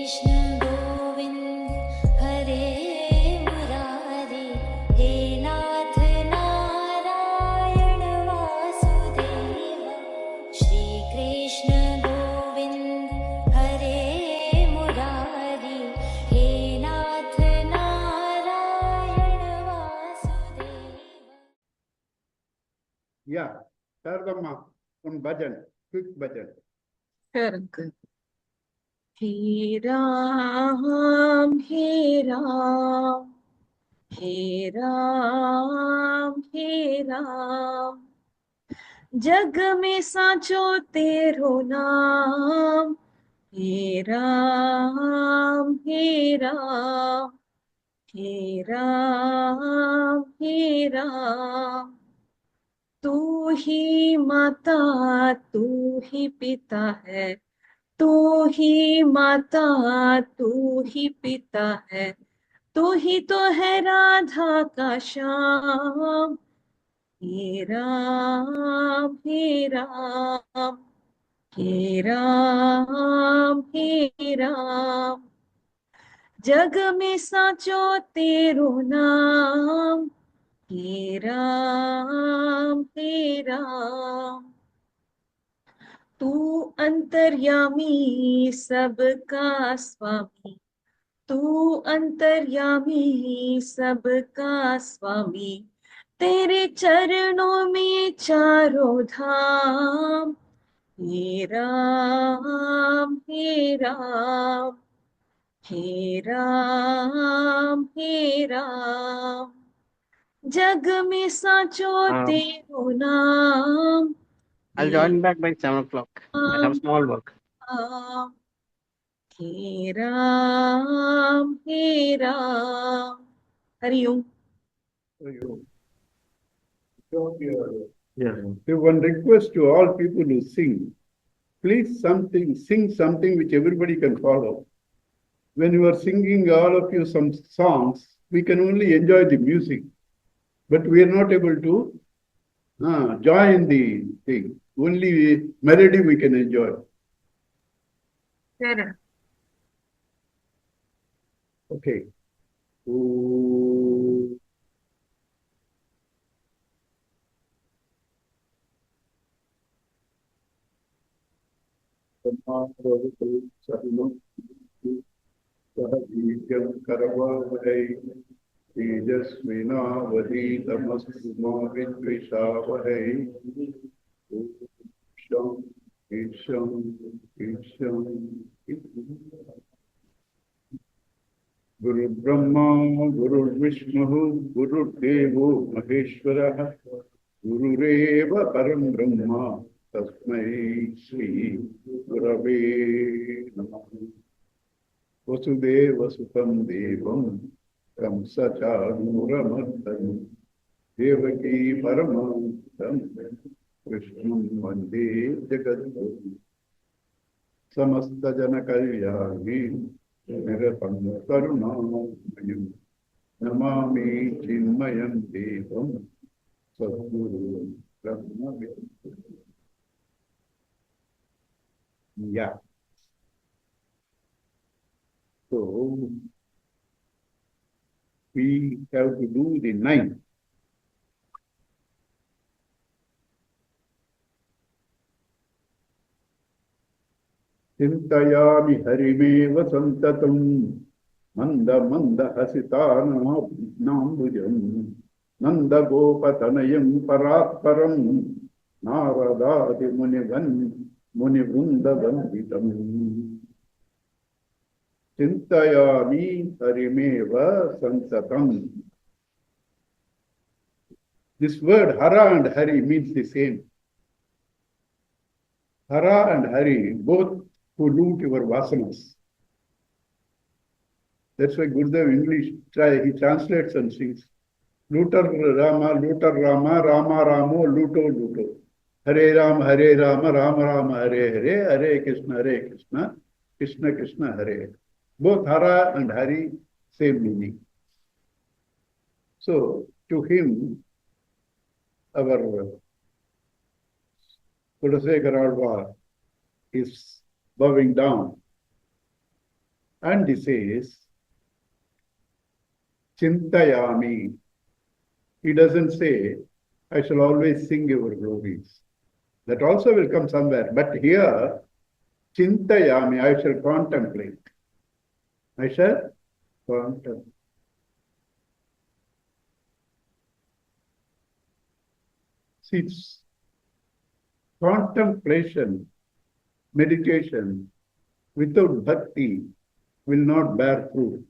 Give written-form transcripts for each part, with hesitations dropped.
Krishna Govind Hare Murari He Nath Narayana Vasudeva Shri Krishna Govind Hare Murari He Nath Narayana Vasudeva. Yeah, Sharadamma, one bhajan, quick bhajan. Sure, uncle. He Ram, He Ram, He Ram, He Ram. जग में साचो तेरो नाम हे राम हे राम हे राम हे राम तू ही माता तू ही पिता है तू ही माता तू ही पिता है तू ही तो है राधा का श्याम हे राम हे राम हे राम हे राम जग में साचो तेरो नाम हे राम हे राम तू अंतर्यामी सबका स्वामी तू अंतर्यामी सबका स्वामी तेरे चरणों में चारों धाम हे राम हे राम हे राम हे राम जग में साचो तेरो नाम I'll join back by 7 o'clock. I have small work. हे Ram Hari Om. Yeah. So one request to all people who sing, please sing something which everybody can follow. When you are singing, all of you, some songs, we can only enjoy the music, but we are not able to join the thing. Only melody we can enjoy. Sure. Okay. Ooh. Guru Brahma, Guru Vishnu, Guru Devo Maheshwara, Guru Reva Param Brahma, Tasmai Sri Gurave Namah. Vasudeva Sutam Devam, Kamsachanuramadhanam, Devaki Paramantam, Krishnam Vande Jagadguru, Samasta Jana Kalyani, Nirapam Karunamayam, Namami Chinmayam Devam, Sadguru Brahma Vishnu. Yeah. So, we have to do the 9. Chintayami harimeva santatam manda manda hasitana nambujam nanda gopatanayam paratparam naradadi munivunda vanditam. Chintayami harimeva santatam. This word hara and hari means the same. Hara and hari, both who loot your vasanas. That's why Gurudev English, he translates and sings. Looter Rama, Rama Ramo, Luto Luto. Hare Rama, Rama Rama, Hare Hare, Hare Krishna, Krishna Krishna, Hare. Both Hara and Hari, same meaning. So, to him, our Kulasekaradva is bowing down And he says, Chintayami. He doesn't say, I shall always sing your glories. That also will come somewhere. But here, Chintayami, I shall contemplate. I shall contemplate. See, it's contemplation, meditation without bhakti will not bear fruit.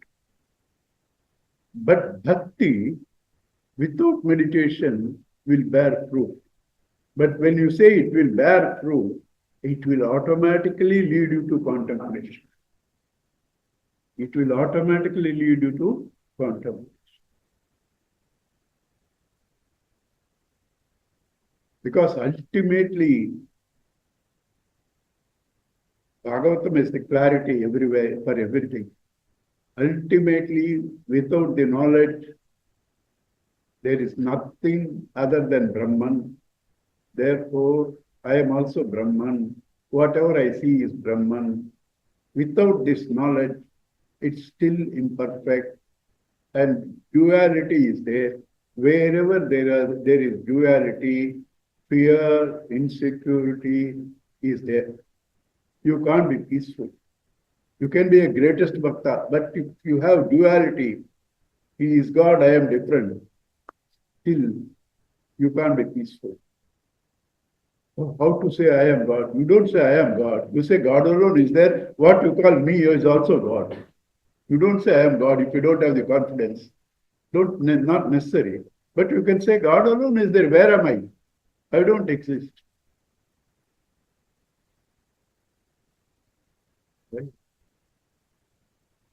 But bhakti without meditation will bear fruit. But when you say it will bear fruit, it will automatically lead you to contemplation. It will automatically lead you to contemplation. Because ultimately, Bhagavatam is the clarity everywhere for everything. Ultimately, without the knowledge, there is nothing other than Brahman. Therefore, I am also Brahman. Whatever I see is Brahman. Without this knowledge, it's still imperfect. And duality is there. Wherever there is duality, fear, insecurity is there. You can't be peaceful. You can be a greatest bhakta, but if you have duality, he is God, I am different, still you can't be peaceful. How to say I am God? You don't say I am God. You say God alone is there. What you call me is also God. You don't say I am God if you don't have the confidence. Not necessary. But you can say God alone is there. Where am I? I don't exist. Right?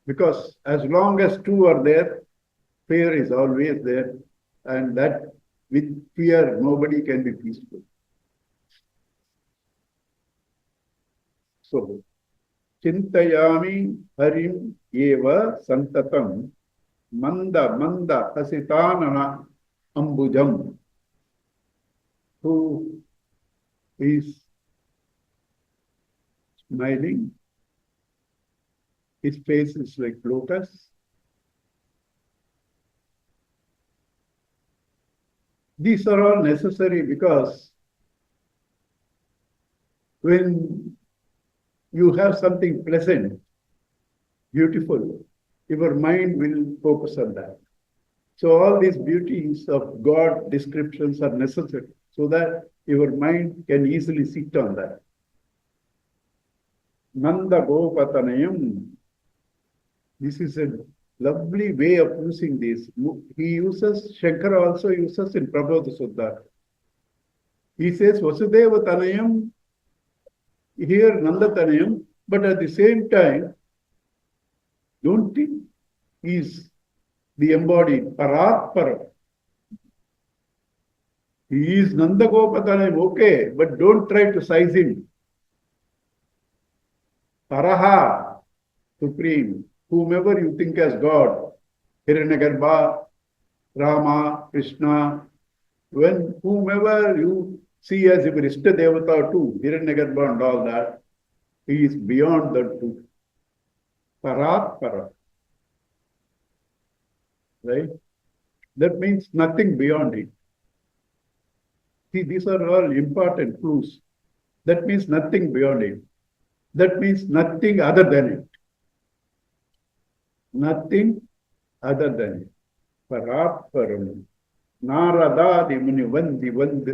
Because as long as two are there, fear is always there. And that with fear, nobody can be peaceful. So, Chintayami Harim Eva Santatam Manda Hasitanana Ambujam. Who is smiling? His face is like lotus. These are all necessary because when you have something pleasant, beautiful, your mind will focus on that. So all these beauties of God descriptions are necessary so that your mind can easily sit on that. Nanda Gopatanayam. This is a lovely way of using this. He uses, Shankara also uses in Prabodha Sutta. He says Vasudeva Tanayam, here Nanda Tanayam, but at the same time, don't think he is the embodied Paratpara. He is Nanda Gopatanayam, okay, but don't try to size him. Paraha, Supreme, whomever you think as God, Hiranyagarbha, Rama, Krishna, when whomever you see as your Ishta Devata too, Hiranyagarbha and all that, he is beyond that too. Paratpara. Right? That means nothing beyond it. See, these are all important clues. That means nothing beyond it. That means nothing other than it. Nothing other than it. Paratparam. Naradadi Muni Vrunda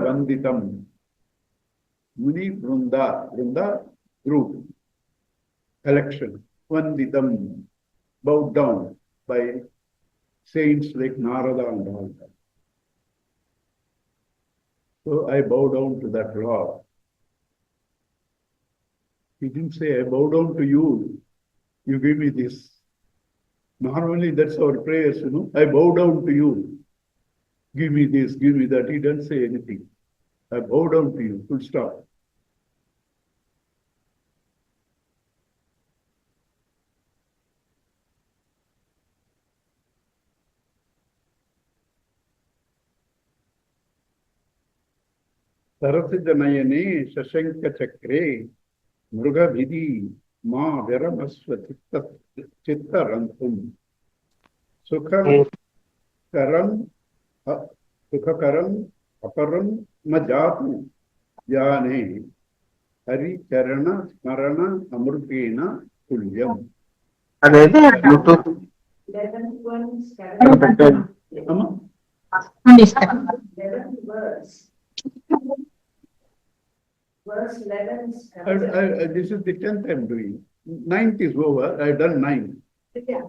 Vanditam. Muni Vrunda group, collection, Vanditam, bowed down by saints like Narada and all that. So I bow down to that Lord. He didn't say, I bow down to you, you give me this. Normally that's our prayers, I bow down to you, give me this, give me that. He doesn't say anything. I bow down to you, full stop. Sarasijanayane Shashanka Chakre Mruga Vidhi Ma Viramasva Chitta Rantum Sukha Karam Sukha Karam Aparam Majatu Jane Hari Charana Smarana Amrupena Tulyam. అదేదో Bluetooth పెట్టాను. Verse 11. This is the 10th I'm doing. 9th is over. I've done 9. Yeah.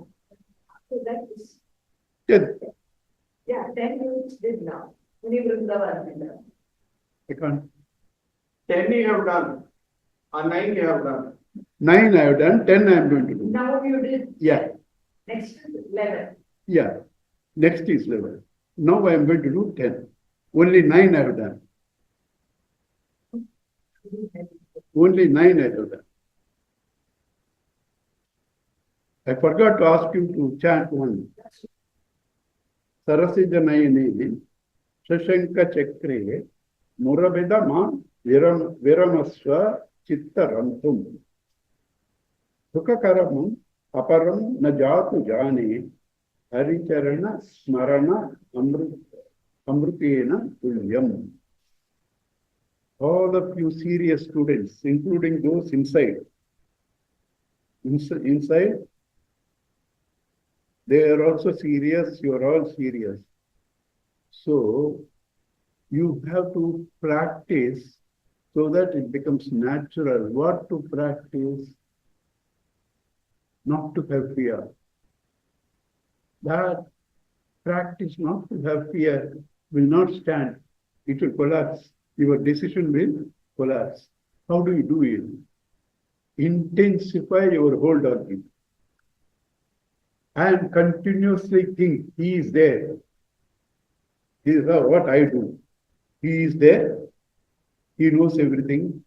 So that is, 10th. yeah, 10 you did now. Only Vrindavan. I can't. 10 you have done. 9 you have done. 9 I have done. 10 I am going to do. Now you did. Yeah. Next is 11. Yeah. Next is 11. Now I am going to do 10. Only 9 I have done. Only 9 I have done. I forgot to ask you to chant one. Sarasija Nayani, Shashanka Chakre, Murabeda Ma Viramaswa Chitta Rantum. Sukakaram Aparam Najatu Jane, Haricharana Smarana Amrutena Tulyam. All of you serious students, including those inside, they are also serious, you are all serious. So, you have to practice so that it becomes natural. What to practice? Not to have fear. That practice not to have fear will not stand. It will collapse. Your decision will collapse. How do you do it? Intensify your hold on it. And continuously think, he is there. This is what I do. He is there. He knows everything.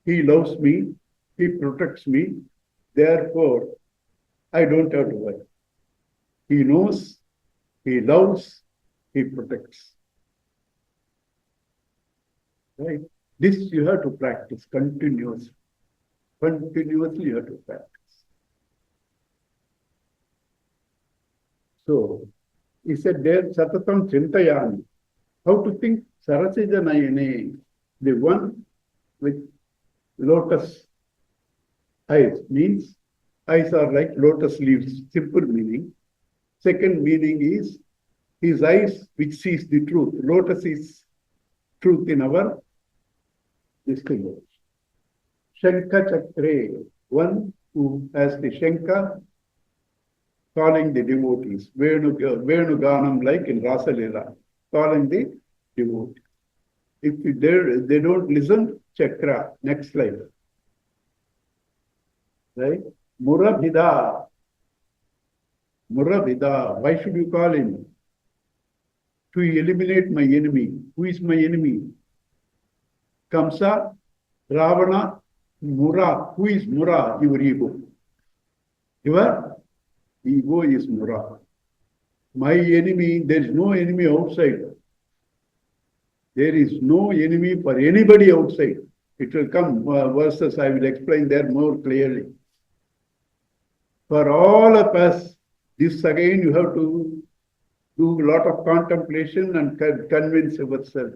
He loves me. He protects me. Therefore, I don't have to worry. He knows, he loves, he protects. Right? This you have to practice continuously. Continuously you have to practice. So, he said there, Satatam Chintayani. How to think? Sarasija Nayane, the one with lotus eyes, means eyes are like lotus leaves, simple meaning. Second meaning is his eyes which sees the truth. Lotus is truth in our distinguish. Shanka Chakre, one who has the Shanka calling the devotees. Venu Ganam, like in Rasa Leela, calling the devotees. If they don't listen, Chakra, next slide. Right? Murabhida. Murabhida. Why should you call him? To eliminate my enemy. Who is my enemy? Kamsa, Ravana, Mura. Who is Mura? Your ego. Your ego is Mura. My enemy, there is no enemy outside. There is no enemy for anybody outside. It will come verses, I will explain there more clearly. For all of us, this again you have to do a lot of contemplation and convince yourself.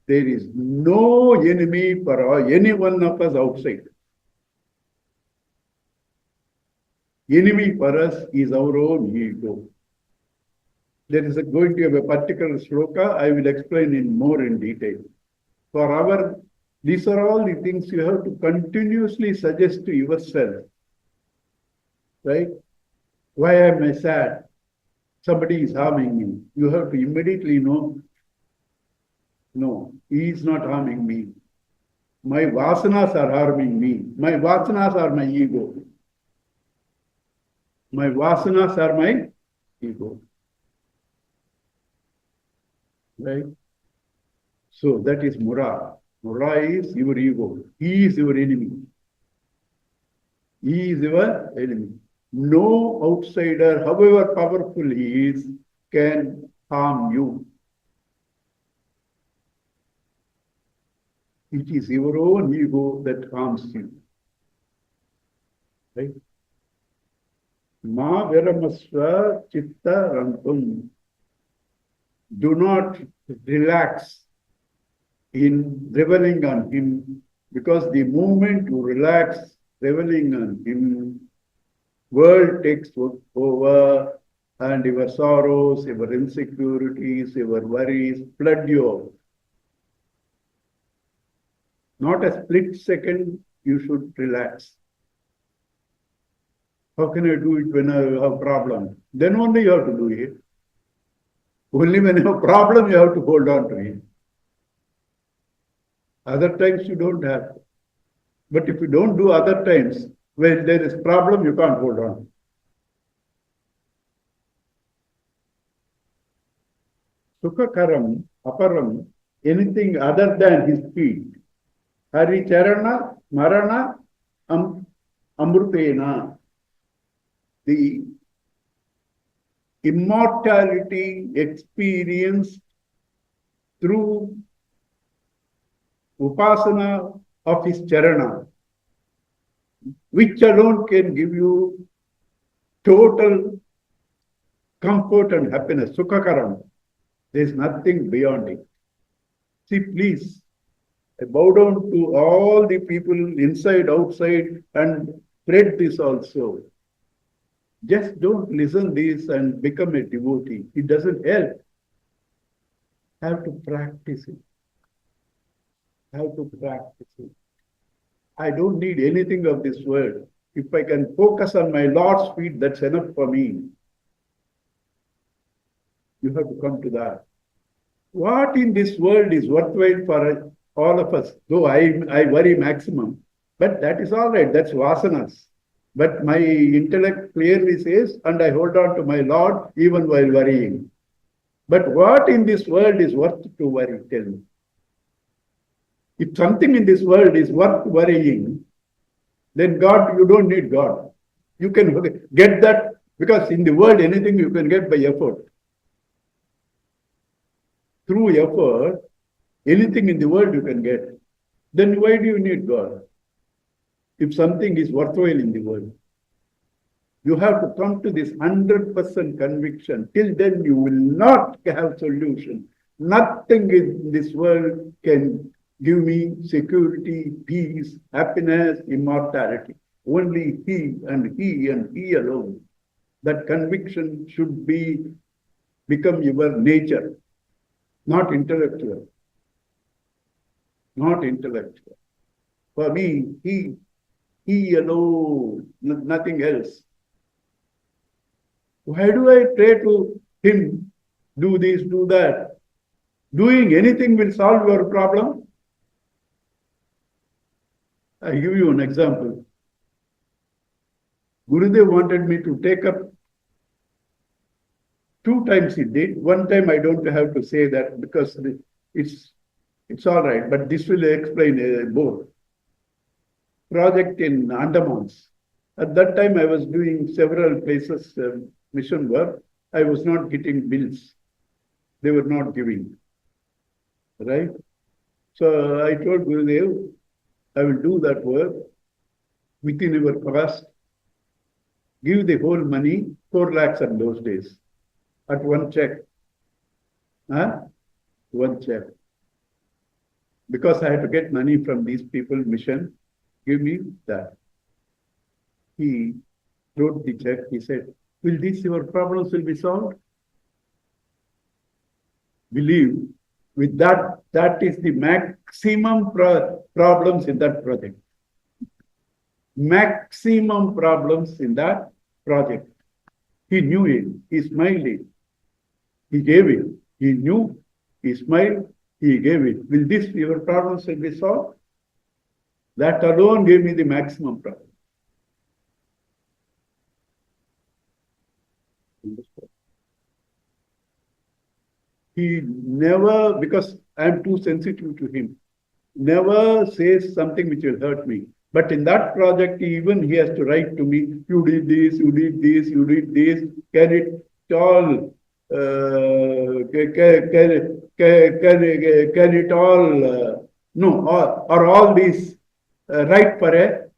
There is no enemy for any one of us outside. Enemy for us is our own ego. There is going to be a particular sloka, I will explain in more in detail. These are all the things you have to continuously suggest to yourself. Right? Why am I sad? Somebody is harming me. You have to immediately know, no, he is not harming me. My vasanas are harming me. My vasanas are my ego. My vasanas are my ego. Right? So that is Mura. Mura is your ego. He is your enemy. He is your enemy. No outsider, however powerful he is, can harm you. It is your own ego that harms you. Right? Ma viramasva chitta rantum. Do not relax in reveling on him, because the moment you relax reveling on him, world takes over and your sorrows, your insecurities, your worries flood you out. Not a split second you should relax. How can I do it when I have a problem? Then only you have to do it. Only when you have a problem you have to hold on to it. Other times you don't have. But if you don't do other times, when there is problem, you can't hold on. Sukhakaram, aparam, anything other than his feet. Hari charana, marana, amrutena. The immortality experienced through upasana of his charana, which alone can give you total comfort and happiness. Sukhakaram. There is nothing beyond it. See, please, I bow down to all the people inside, outside, and spread this also. Just don't listen this and become a devotee. It doesn't help. Have to practice it. Have to practice it. I don't need anything of this world. If I can focus on my Lord's feet, that's enough for me. You have to come to that. What in this world is worthwhile for all of us? Though I worry maximum, but that is all right. That's vasanas. But my intellect clearly says, and I hold on to my Lord even while worrying. But what in this world is worth to worry? Tell me. If something in this world is worth worrying, then God, you don't need God. You can get that, because in the world, anything you can get by effort. Through effort, anything in the world you can get. Then why do you need God? If something is worthwhile in the world, you have to come to this 100% conviction. Till then, you will not have solution. Nothing in this world can give me security, peace, happiness, immortality. Only He and He and He alone. That conviction should become your nature, not intellectual. Not intellectual. For me, He alone, nothing else. Why do I pray to Him, do this, do that? Doing anything will solve your problem? I give you an example. Gurudev wanted me to take up 2 times he did. 1 time I don't have to say that because it's all right, but this will explain more. Project in Andamans. At that time I was doing several places mission work. I was not getting bills. They were not giving. Right? So I told Gurudev, I will do that work within your cost. Give the whole money, 4 lakhs in those days, at 1 check. Huh? 1 check. Because I had to get money from these people, mission, give me that. He wrote the check. He said, will these your problems will be solved? Believe, with that is the maximum problems in that project. Maximum problems in that project. He knew it. He smiled it. He gave it. He knew. He smiled. He gave it. Will this your problems will be solved? That alone gave me the maximum problem. He never, because I am too sensitive to him, never says something which will hurt me. But in that project, even he has to write to me, you did this, you did this, you did this. Can it all, can it all, no, or all these right for a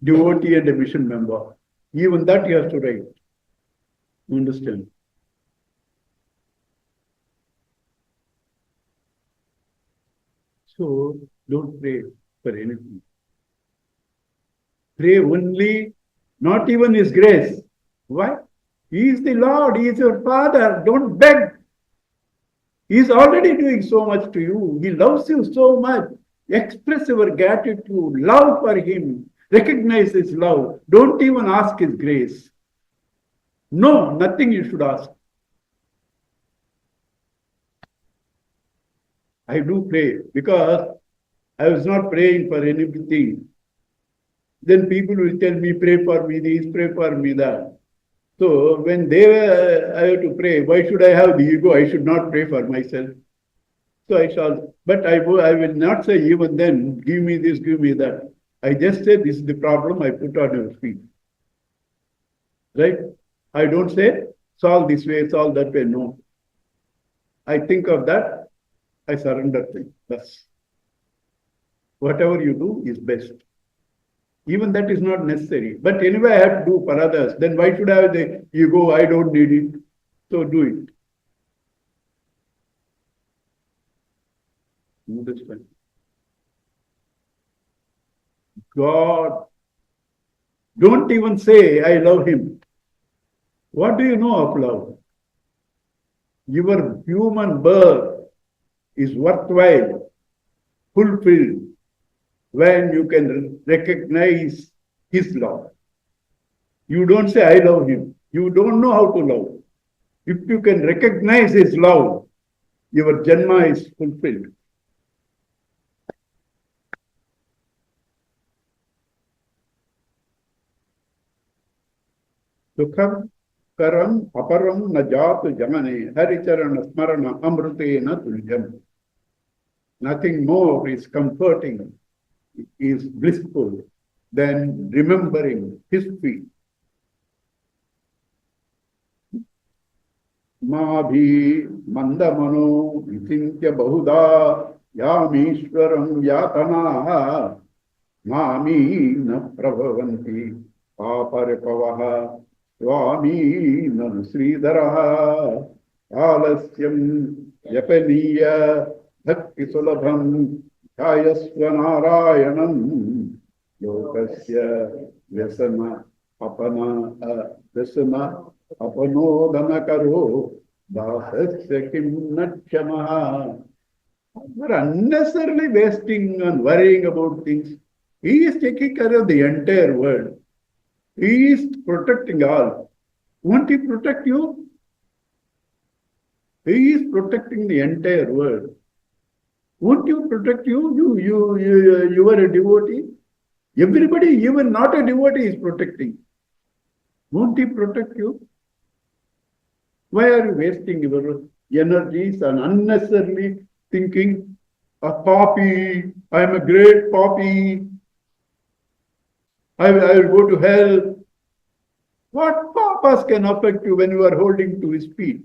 devotee and a mission member. Even that he has to write. You understand? So don't pray for anything. Pray only, not even His grace. Why? He is the Lord, He is your Father. Don't beg. He is already doing so much to you. He loves you so much. Express your gratitude, love for Him. Recognize His love. Don't even ask His grace. No, nothing you should ask. I do pray because I was not praying for anything. Then people will tell me, pray for me this, pray for me that. So when I have to pray, why should I have the ego? I should not pray for myself. So I shall, but I will not say even then, give me this, give me that. I just say, this is the problem, I put on your feet. Right? I don't say, solve this way, solve that way. No. I think of that, I surrender things. Thus, whatever you do is best. Even that is not necessary. But anyway, I have to do for others. Then why should I have the ego? I don't need it. So do it. Understand? God, don't even say, I love Him. What do you know of love? Your human birth is worthwhile, fulfilled, when you can recognize His love. You don't say, I love Him. You don't know how to love. If you can recognize His love, your Janma is fulfilled. Sukham karam aparam na jatu jamane haricharana smarana amrutena tuljam. Nothing more is comforting, is blissful than remembering His feet. Mabhi mandamano visintya bahuda yamishwaram yatana mami na prabhavanti paparipavaha swami na sridharaha alasyam yapaniya bhakti sulabham Narayanam Lokasya Vyasana Vyasana Apanodana Karo Dasasya Kim Natchamaha. We're unnecessarily wasting and worrying about things. He is taking care of the entire world. He is protecting all. Won't He protect you? He is protecting the entire world. Won't you protect you? You are a devotee. Everybody, even not a devotee, is protecting. Won't He protect you? Why are you wasting your energies and unnecessarily thinking, a poppy, I am a great poppy, I will go to hell. What papas can affect you when you are holding to His feet?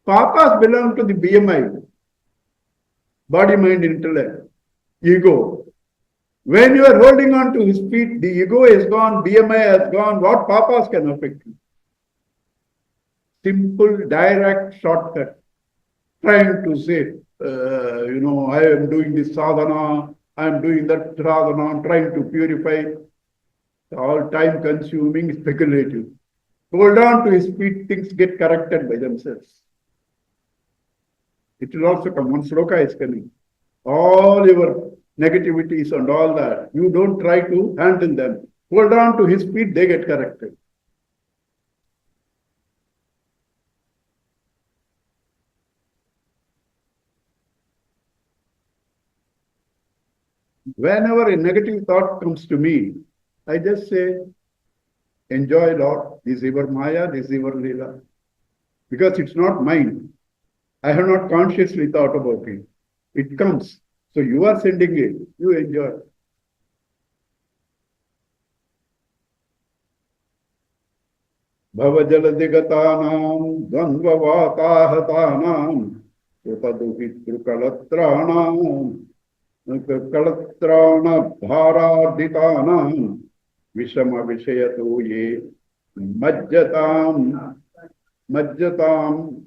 Papas belong to the BMI. Body, mind, intellect, ego. When you are holding on to His feet, the ego is gone, BMI has gone, what papas can affect you? Simple, direct, shortcut. Trying to say, I am doing this sadhana, I am doing that sadhana, I am trying to purify. All time consuming, speculative. Hold on to His feet, things get corrected by themselves. It will also come. One sloka is coming. All your negativities and all that, you don't try to handle them. Hold on to His feet, they get corrected. Whenever a negative thought comes to me, I just say, enjoy Lord, this is your Maya, this is your Leela. Because it's not mine. I have not consciously thought about it. It comes. So you are sending it. You enjoy. Bhavajaladigatanam dvandvavatahatanam Upaduhitrukalatranam Kalatrana Bharadhitanam Vishama Vishayato ye Majjatam Majjatam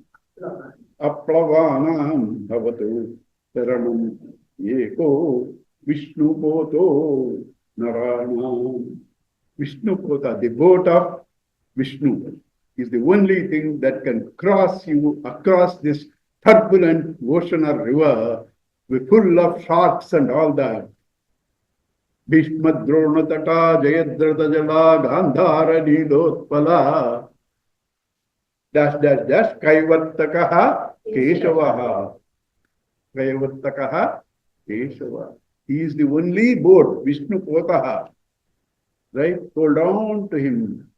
Aplavanam Bhavatu Saranam Eko Vishnu Poto Naranam. Vishnu Pota, the boat of Vishnu, is the only thing that can cross you across this turbulent ocean or river, with full of sharks and all that. Bhishmadrona Tata Jayadratha Jala Gandhara Nidotpala dash dash dash Kaivattakaha Keshavaha. Kaivattakaha Keshava. He is the only boat, Vishnu Potaha. Right? Hold on to him.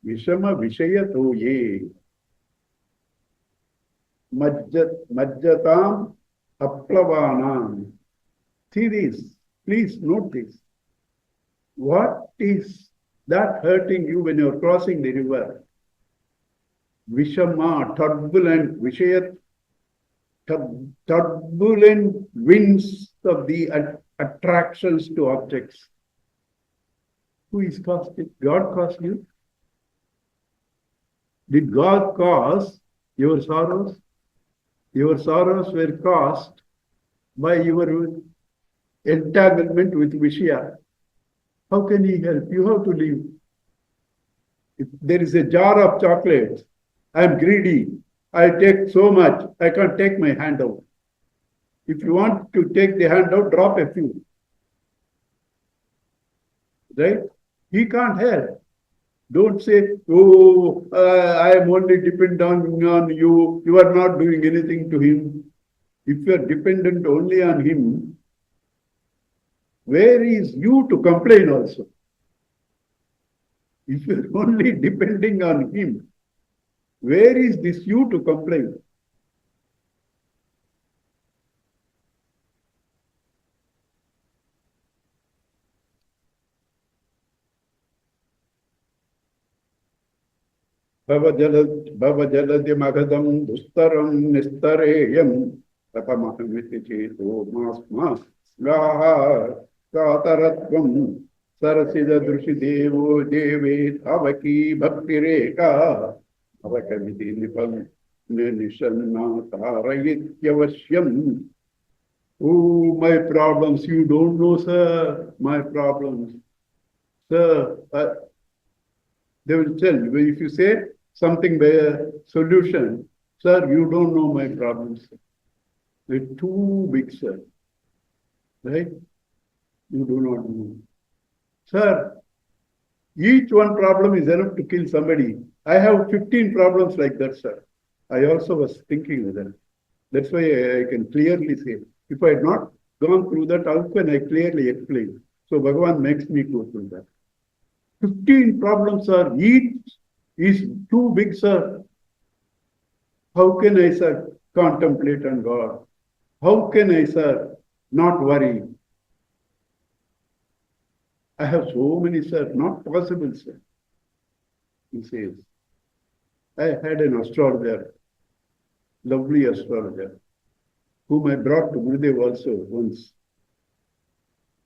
Vishama Vishayato ye Majjatam Aplavanam. See this. Please note this. What is that hurting you when you are crossing the river? Vishama, turbulent, Vishayat, turbulent winds of the attractions to objects. Who is caused it? God caused you? Did God cause your sorrows? Your sorrows were caused by your entanglement with Vishya. How can he help? You have to leave. If there is a jar of chocolates, I am greedy. I take so much, I can't take my hand out. If you want to take the hand out, drop a few. Right? He can't help. Don't say, oh, I am only dependent on you. You are not doing anything to him. If you are dependent only on him, where is you to complain also? If you are only depending on him, where is this you to complain? Bhavajaladi Magadam Dustaram Nistareyam Tapamahamiti Cheto Masma Gaha Kataratvam Sarasida Drushi Deve Tavaki Bhakti Reka Avakamiti Nipam Nishanna Tarayityavashyam. Oh, my problems, you don't know, sir, my problems. Sir, they will tell you, if you say something by a solution, sir, you don't know my problems. They're too big, sir. Right? You do not know. Sir, each one problem is enough to kill somebody. I have 15 problems like that, sir. I also was thinking of that. That's why I can clearly say, if I had not gone through that, how can I clearly explain? So Bhagavan makes me go through that. 15 problems, sir. Each is too big, sir. How can I, sir, contemplate on God? How can I, sir, not worry? I have so many, sir. Not possible, sir. He says. I had an astrologer, lovely astrologer, whom I brought to Gurudev also once.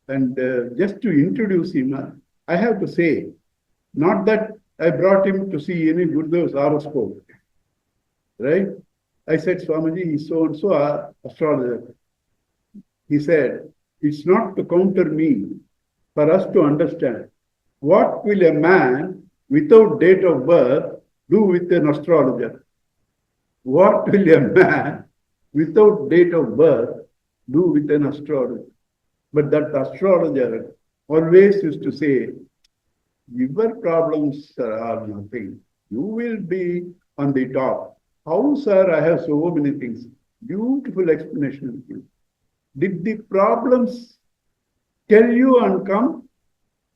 And just to introduce him, I have to say, not that I brought him to see any Gurudev's horoscope, right? I said, Swamiji, he's so-and-so astrologer. He said, it's not to counter me, for us to understand. What will a man without date of birth do with an astrologer? What will a man without date of birth do with an astrologer? But that astrologer always used to say, your problems are nothing. You will be on the top. How, sir, I have so many things. Beautiful explanation of you. Did the problems tell you and come?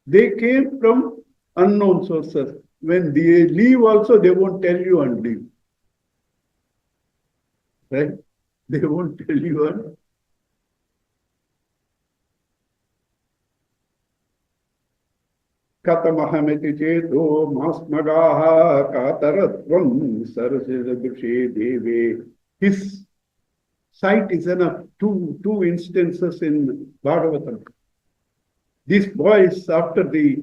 They came from unknown sources. When they leave also, they won't tell you and leave. Right? They won't tell you and Katamahameti cheto masmagaha kataratvam sarasya deve. His sight is enough. Two instances in Bhagavatam. These boys, after the,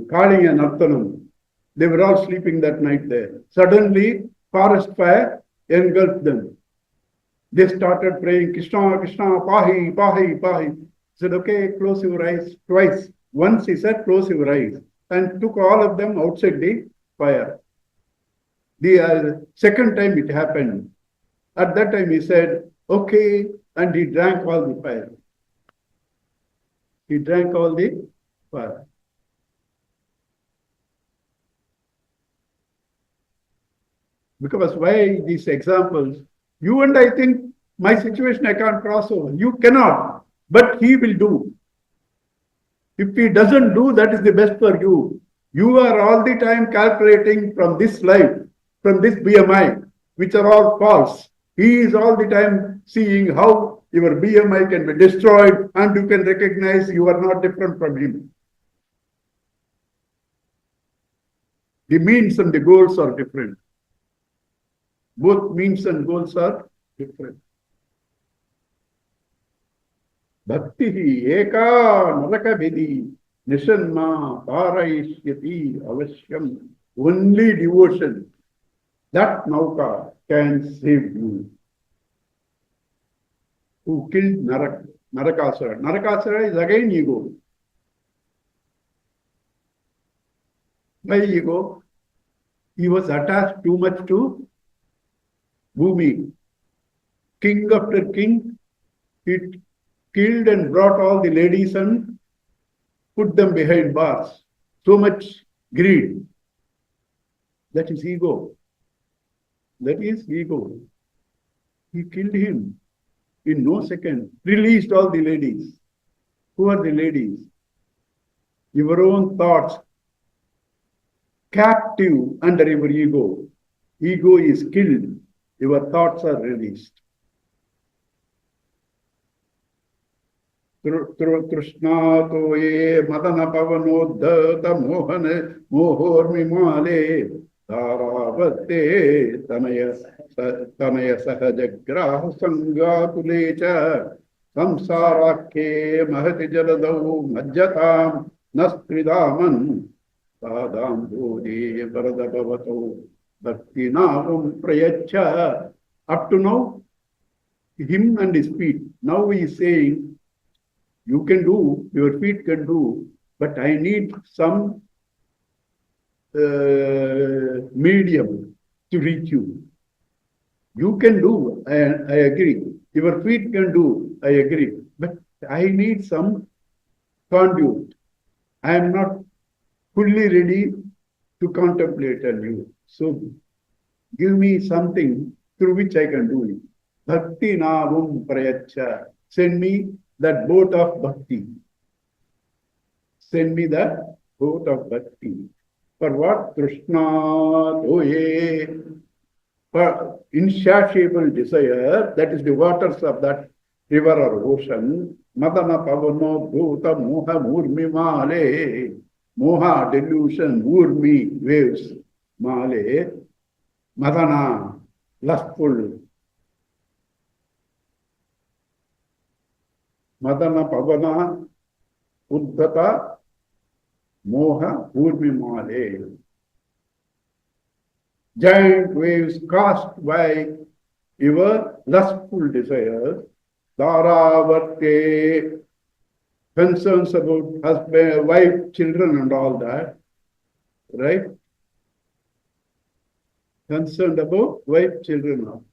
Kali and Arthanam, they were all sleeping that night there. Suddenly, forest fire engulfed them. They started praying, Krishna, Krishna, Pahi, Pahi, Pahi. He said, okay, close your eyes twice. Once he said, close your eyes, and took all of them outside the fire. The second time it happened. At that time he said, okay, and he drank all the fire. He drank all the fire. Because why these examples? You and I think my situation I can't cross over. You cannot, but he will do. If he doesn't do, that is the best for you. You are all the time calculating from this life, from this BMI, which are all false. He is all the time seeing how your BMI can be destroyed and you can recognize you are not different from him. The means and the goals are different. Both means and goals are different. Bhakti eka naraka vidhi nishanma parayishyati avashyam. Only devotion, that nauka can save you. Who killed Narakasura? Narakasura is again ego. Why ego? He was attached too much to Bhumi. King after king, he killed and brought all the ladies and put them behind bars. So much greed. That is ego. That is ego. He killed him in no second. Released all the ladies. Who are the ladies? Your own thoughts. Captive under your ego. Ego is killed. Your thoughts are released. Krishna toye madana pavanodhata mohane mohormimale dharavate tanaya sahajagraha sangatulecha samsarakhe mahati jaladau majjatam nastridaman sadam bodhi varadabhavato bhakti navam prayacha. Up to now, him and his feet. Now he is saying, you can do, your feet can do, but I need some medium to reach you. You can do, I agree. Your feet can do, I agree. But I need some conduit. I am not fully ready to contemplate on you. So give me something through which I can do it. Bhakti navam prayacha. Send me that boat of bhakti. Send me that boat of bhakti. For what? Krishna toye. For insatiable desire, that is the waters of that river or ocean. Madana pavano bhuta moha murmi male. Moha, delusion, urmi, waves. Male. Madana, lustful. Madana pavana uddhata moha urmi male. Giant waves cast by your lustful desires. Dharavarte, concerns about husband, wife, children and all that. Right? Concerned about wife, children.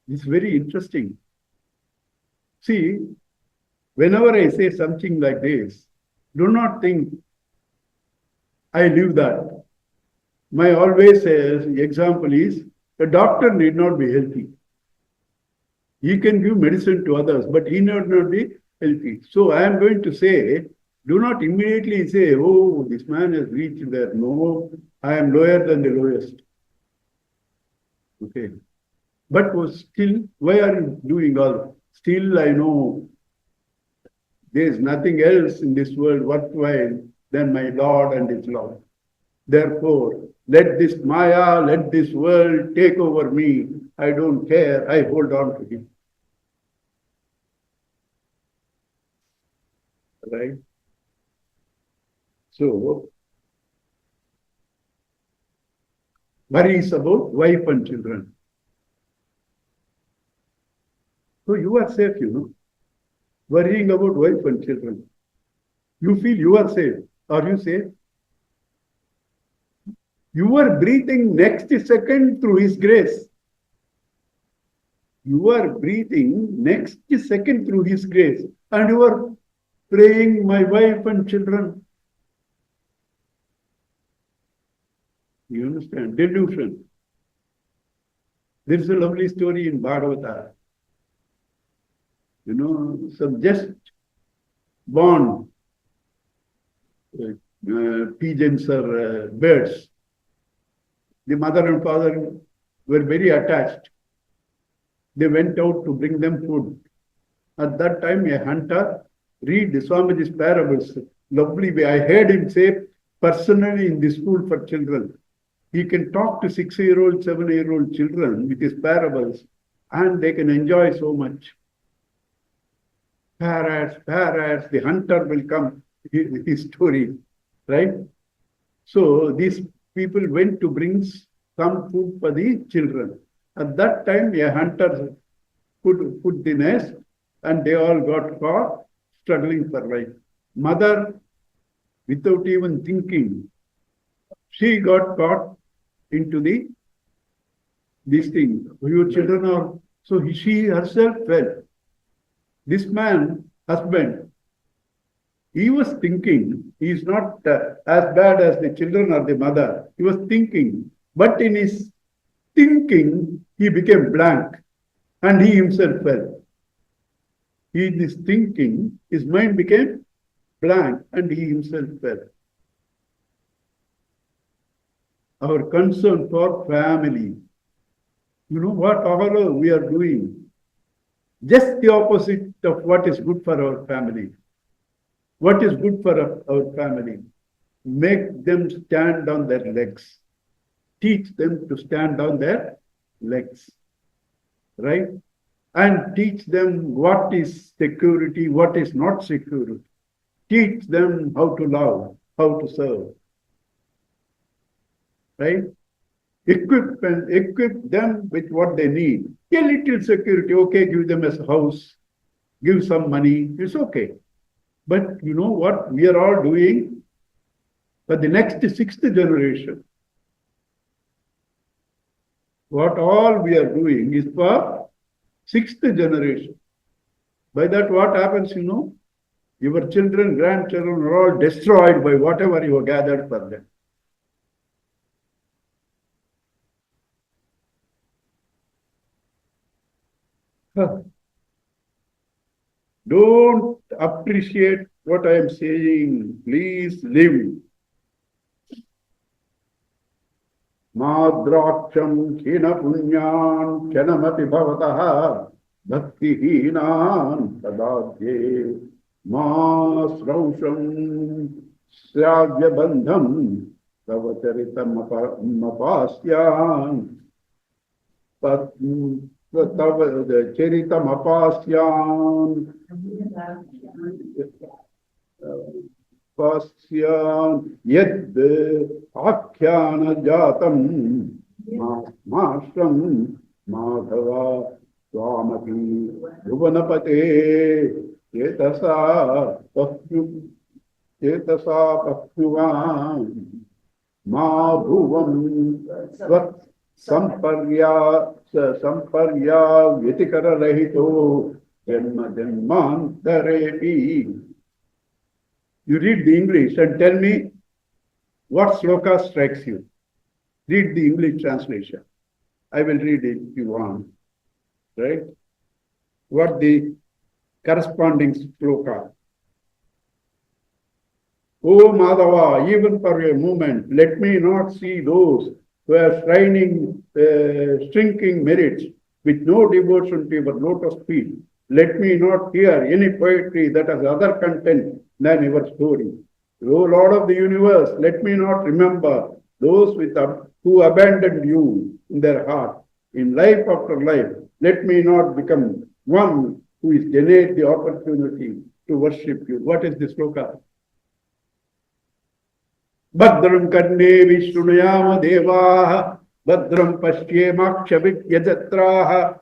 It's very interesting. See, whenever I say something like this, do not think I live that. My always example is, a doctor need not be healthy. He can give medicine to others, but he need not be healthy. So I am going to say, do not immediately say, oh, this man has reached there. No, I am lower than the lowest. Okay. But still, why are you doing all? Still, I know there is nothing else in this world worthwhile than my Lord and His love. Therefore, let this Maya, let this world take over me. I don't care. I hold on to Him. right? So, worries about wife and children. So you are safe, worrying about wife and children. You feel you are safe. Are you safe? You are breathing next second through His grace. You are breathing next second through His grace. And you are praying, my wife and children. You understand? Delusion. There is a lovely story in Bhagavata. Some just born pigeons or birds. The mother and father were very attached. They went out to bring them food. At that time, a hunter read Swamiji's parables. Lovely way. I heard him say personally in the school for children. He can talk to 6-year-old, 7-year-old children with his parables, and they can enjoy so much. Parrots, the hunter will come, his story, right? So these people went to bring some food for the children. At that time, a hunter put the nest, and they all got caught, struggling for life. Mother, without even thinking, she got caught into these things. Your children are, so she herself fell. This man, husband, he was thinking, he is not as bad as the children or the mother. He was thinking, but in his thinking, he became blank and he himself fell. In his thinking, his mind became blank and he himself fell. Our concern for family. You know what all we are doing? Just the opposite of what is good for our family. What is good for our family? Make them stand on their legs. Teach them to stand on their legs. Right? And teach them what is security, what is not security. Teach them how to love, how to serve. Right? Equip them with what they need. A little security, okay, give them a house, give some money, it's okay. But you know what we are all doing for the next 6th generation? What all we are doing is for 6th generation. By that, what happens, Your children, grandchildren are all destroyed by whatever you have gathered for them. Don't appreciate what I am saying. Please live. Madraksham khina punyan kyanamapi bhavataha bhaktihinan tadadye masrausham sravya bandham tavacharitam apasyan तव चरितम अपास्यान यद् आख्यान जातम माश्रम माधव स्वामपि भुवनपते चेतसा पह्युवान् मा भुवं संपर्या व्यतिकर रहितो जन्म जन्मांतरेपि. You read the English and tell me what sloka strikes you. Read the English translation. I will read it if you want. Right? What the corresponding sloka. Oh Madhava, even for a moment, let me not see those who are shrinking merits with no devotion to your lotus feet. Let me not hear any poetry that has other content than your story. O Lord of the universe, let me not remember those who abandoned you in their heart. In life after life, let me not become one who is denied the opportunity to worship you. What is this sloka? Badram karne vishnuyama devaha badram pashyemakshavit yajatraha.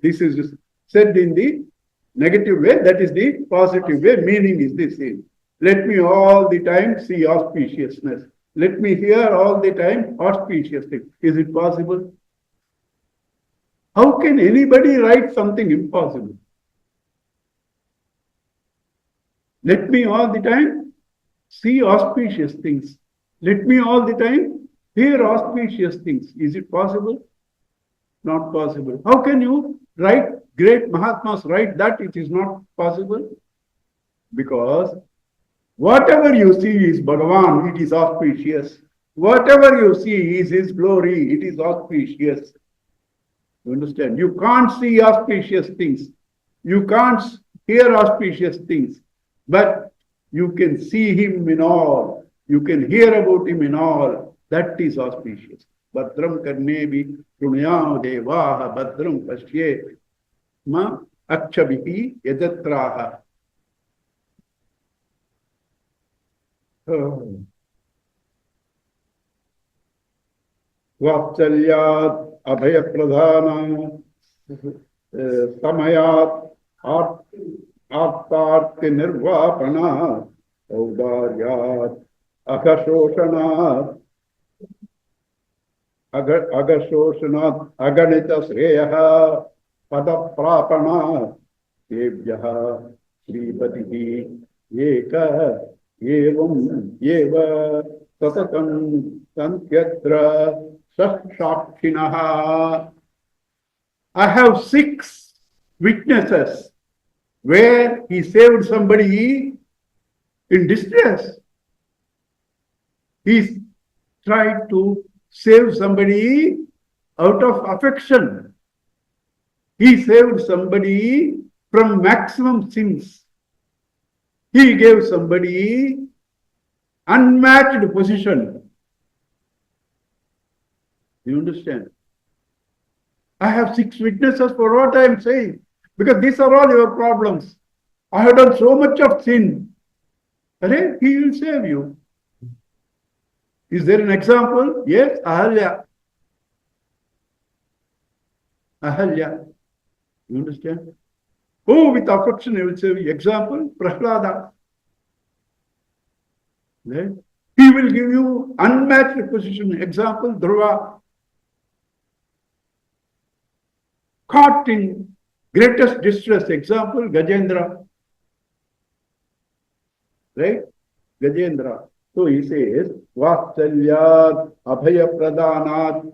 This is said in the negative way, that is the positive way, meaning is the same. Let me all the time see auspiciousness. Let me hear all the time auspicious things. Is it possible? How can anybody write something impossible? Let me all the time see auspicious things. Let me all the time hear auspicious things. Is it possible? Not possible. How can you write, great Mahatmas write that it is not possible? Because whatever you see is Bhagavan, it is auspicious. Whatever you see is His glory, it is auspicious. You understand? You can't see auspicious things. You can't hear auspicious things. But you can see Him in all. You can hear about Him in all. That is auspicious. Badram karnebi prunayam devaha badram pashye ma akshabihi yajatraha. Vatsalyat abhaya pradhana samayat artarti nirvapana audaryat akashoshana agashoshanat aganita sreyaha padaprapana devyaha sripatihi eka evam eva tatatam santyatra sakshakshinaha. I have 6 witnesses where he saved somebody in distress. He tried to save somebody out of affection. He saved somebody from maximum sins. He gave somebody unmatched position. You understand? I have 6 witnesses for what I am saying. Because these are all your problems. I have done so much of sin. He will save you. Is there an example? Yes, Ahalya. Ahalya. You understand? Oh, with affection, I will save you. Example, Prahlada. Right? He will give you unmatched position. Example, Dhruva. Caught in greatest distress. Example, Gajendra. Right? Gajendra. So he says, Vatsalyat Abhaya Pradhanat,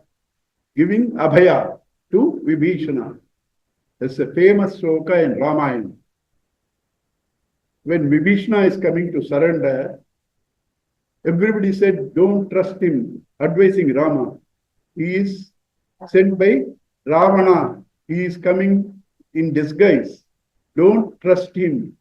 giving Abhaya to Vibhishana. That's a famous sloka in Ramayana. When Vibhishana is coming to surrender, everybody said, don't trust him, advising Rama. He is sent by Ravana. He is coming in disguise. Don't trust him.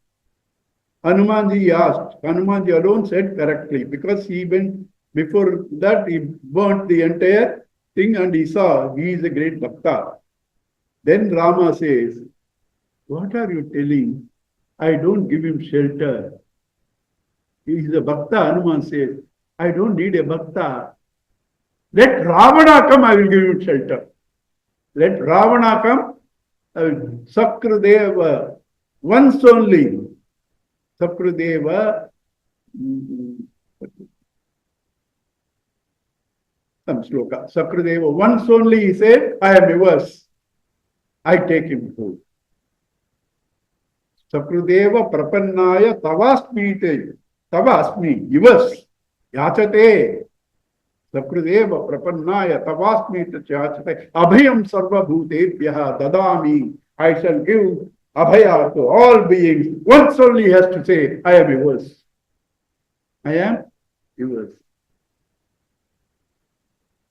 Hanumanji asked. Hanumanji alone said correctly, because he went before that, he burnt the entire thing and he saw he is a great bhakta. Then Rama says, what are you telling? I don't give him shelter. He is a bhakta. Hanuman says, I don't need a bhakta. Let Ravana come, I will give him shelter. Let Ravana come. Sakradeva, once only. Sakradeva, some sloka. Sakradeva, once only he said, I am yours. I take him home. Sakradeva prapannaya tavasmite. Tavasmi, yours. Yachate. Sakradeva prapannaya tavasmite yachate. Abhayam sarva bhutebhyaha dadami. I shall give Abhaya to all beings. Once only he has to say, I am yours. I am yours.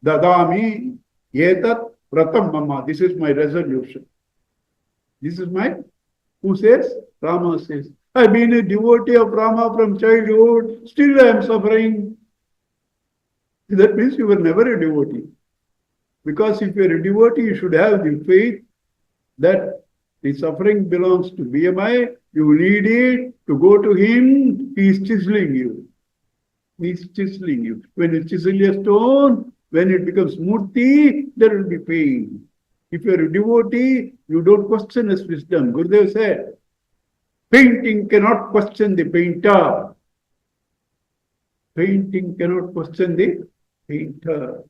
Dadami yetat pratam mama. This is my resolution. This is my, who says? Rama says, I've been a devotee of Rama from childhood. Still I am suffering. That means you were never a devotee. Because if you are a devotee, you should have the faith that The suffering belongs to BMI. You need it to go to him. He is chiseling you. He is chiseling you. When you chisel a stone, when it becomes murti, there will be pain. If you are a devotee, you don't question his wisdom. Gurudev said, painting cannot question the painter. Painting cannot question the painter.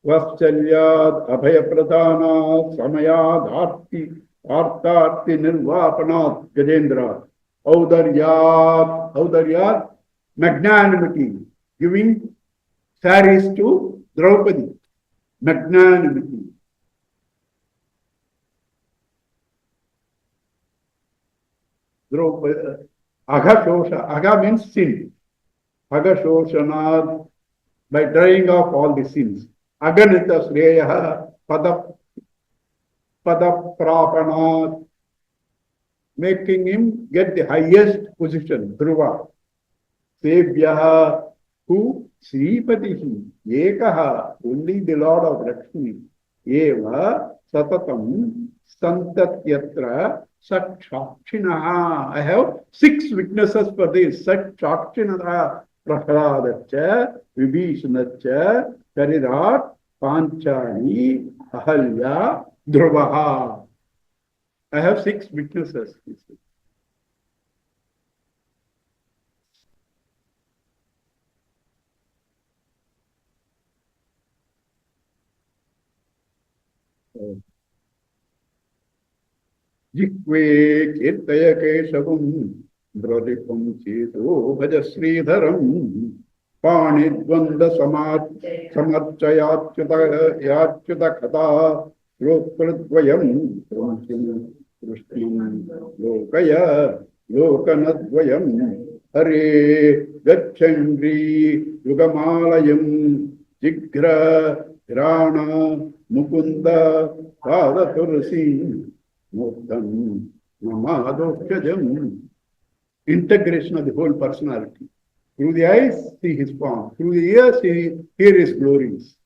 Vaschalyaad abhayapradhanat samayad artarti nirvapanat Gajendra. Audaryat, magnanimity, giving saris to Draupadi. Magnanimity. Draupadi. Aghashosha. Agha means sin. Aghashoshanad, by drying off all the sins. Aganita Sreyaha Padaprapanat, making him get the highest position, Dhruva. Sevyaha, who? Sripatihi, Ekaha, only the Lord of Lakshmi. Eva Satatam Santatyatra Sakshakshinaha. I have 6 witnesses for this. Sakshakshinaha Prahladacha, Vibhishanacha, Karidat, Panchani, Ahalya, Dhruvaha. I have 6 witnesses. Jikve Kirtaya Keshavam Brodipam Cheto Bhaja Sridharam Panidvanda Samarchayachyuta Kata Lokradvayam Krishnam Lokaya Lokanadvayam Hare Gachandri Yugamalayam Jigra Rana Mukunda Paratursi Muktam Namadokajam. Integration of the whole personality. Through the eyes, see his form. Through the ears, hear his glories.